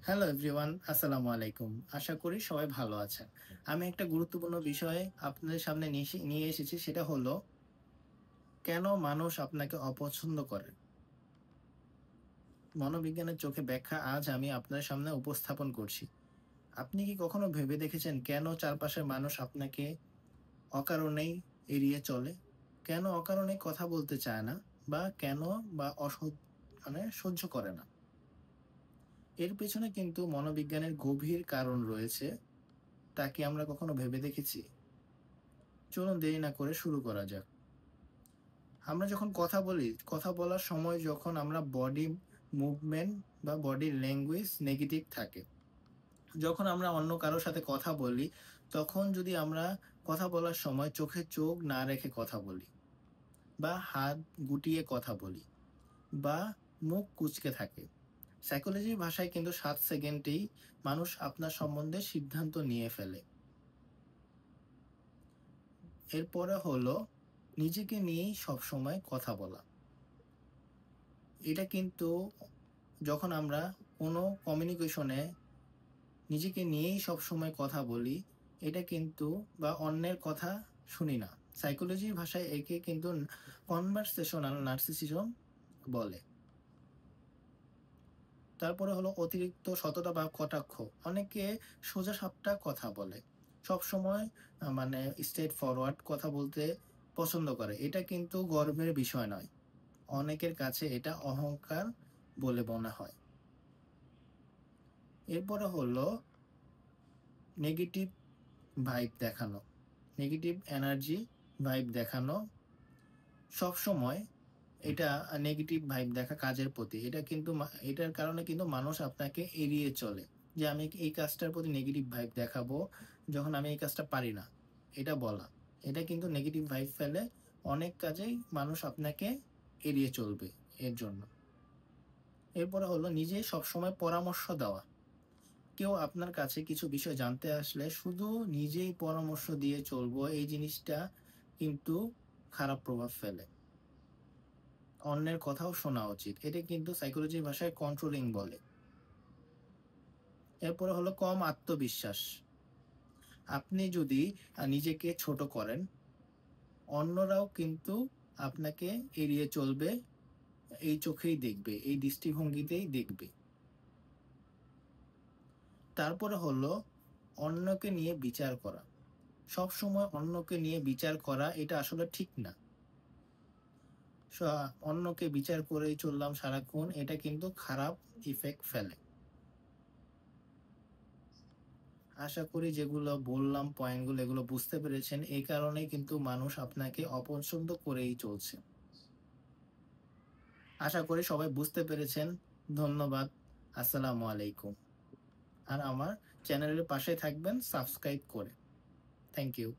Hello everyone, আসসালামু আলাইকুম। আশা করি সবাই ভালো আছেন। আমি একটা গুরুত্বপূর্ণ বিষয় আপনাদের সামনে নিয়ে এসেছি, সেটা হলো কেন মানুষ আপনাকে অপছন্দ করে? মনোবিজ্ঞানের চোখে ব্যাখ্যা আজ আমি আপনার সামনে উপস্থাপন করছি। আপনি কি কখনো ভেবে দেখেছেন কেন চারপাশের মানুষ আপনাকে অকারণেই এড়িয়ে চলে? কেন অকারণে কথা বলতে চায় না? বা কেন বা সহ্য করে না? এর পেছনে কিন্তু মনোবিজ্ঞানের গভীর কারণ রয়েছে। তা কি আমরা কখনো ভেবে দেখেছি? চলুন দেরি না করে শুরু করা যাক। আমরা যখন কথা বলি, কথা বলার সময় যখন আমরা বডি মুভমেন্ট বা বডি ল্যাঙ্গুয়েজ নেগেটিভ থাকে। যখন আমরা অন্য কারো সাথে কথা বলি, তখন যদি আমরা কথা বলার সময় চোখে চোখ না রেখে কথা বলি বা হাত গুটিয়ে কথা বলি বা মুখ কুঁচকে থাকে। সাইকোলজির ভাষায় কিন্তু ৭ সেকেন্ডেই মানুষ আপনার সম্বন্ধে সিদ্ধান্ত নিয়ে ফেলে। এরপরে হলো নিজেকে নিয়েই সবসময় কথা বলা। এটা কিন্তু যখন আমরা কোনো কমিউনিকেশনে নিজেকে নিয়েই সবসময় কথা বলি, এটা কিন্তু বা অন্যের কথা শুনি না। সাইকোলজির ভাষায় একে কিন্তু কনভারসেশনাল নার্সিসিজম বলে। তারপরে হলো অতিরিক্ত সততা বা কটাক্ষ। অনেকে সোজাসাপটা কথা বলে। সবসময় মানে স্ট্রেইট ফরওয়ার্ড কথা বলতে পছন্দ করে। এটা কিন্তু গর্বের বিষয় নয়। অনেকের কাছে এটা অহংকার বলে মনে হয়। এরপরে হলো নেগেটিভ ভাইব দেখানো, নেগেটিভ এনার্জি ভাইব দেখানো। সবসময় এটা নেগেটিভ ভাইব দেখা কাজের প্রতি। এটা কিন্তু এটার কারণে কিন্তু মানুষ আপনাকে এড়িয়ে চলে। যে আমি এই কাজটার প্রতি নেগেটিভ ভাইব দেখাবো যখন আমি এই কাজটা পারি না। এটা বলা। এটা কিন্তু নেগেটিভ ভাইব ফেলে অনেক কাজেই মানুষ আপনাকে এড়িয়ে চলবে এর জন্য। এরপরে হলো নিজে সবসময় পরামর্শ দেওয়া। কেউ আপনার কাছে কিছু বিষয় জানতে আসলে শুধু নিজেই পরামর্শ দিয়ে চলবো, এই জিনিসটা কিন্তু খারাপ প্রভাব ফেলে। অন্যের কথাও শোনা উচিত। এটা কিন্তু সাইকোলজির ভাষায় কন্ট্রোলিং বলে। এরপরে হলো কম আত্মবিশ্বাস। আপনি যদি নিজেকে ছোট করেন, অন্যরাও কিন্তু আপনাকে এড়িয়ে চলবে, এই চোখেই দেখবে, এই দৃষ্টিভঙ্গিতেই দেখবে। তারপরে হলো অন্যকে নিয়ে বিচার করা। সবসময় অন্যকে নিয়ে বিচার করা এটা আসলে ঠিক না। স অন্যকে বিচার করেই চললাম সারাক্ষণ, এটা কিন্তু খারাপ ইফেক্ট ফেলে। আশা করি যেগুলো বললাম পয়েন্টগুলো এগুলো বুঝতে পেরেছেন। এই কারণেই কিন্তু মানুষ আপনাকে অপছন্দ করেই চলছে। আশা করি সবাই বুঝতে পেরেছেন। ধন্যবাদ। আসসালামু আলাইকুম। আর আমার চ্যানেলের পাশে থাকবেন সাবস্ক্রাইব করে। Thank you.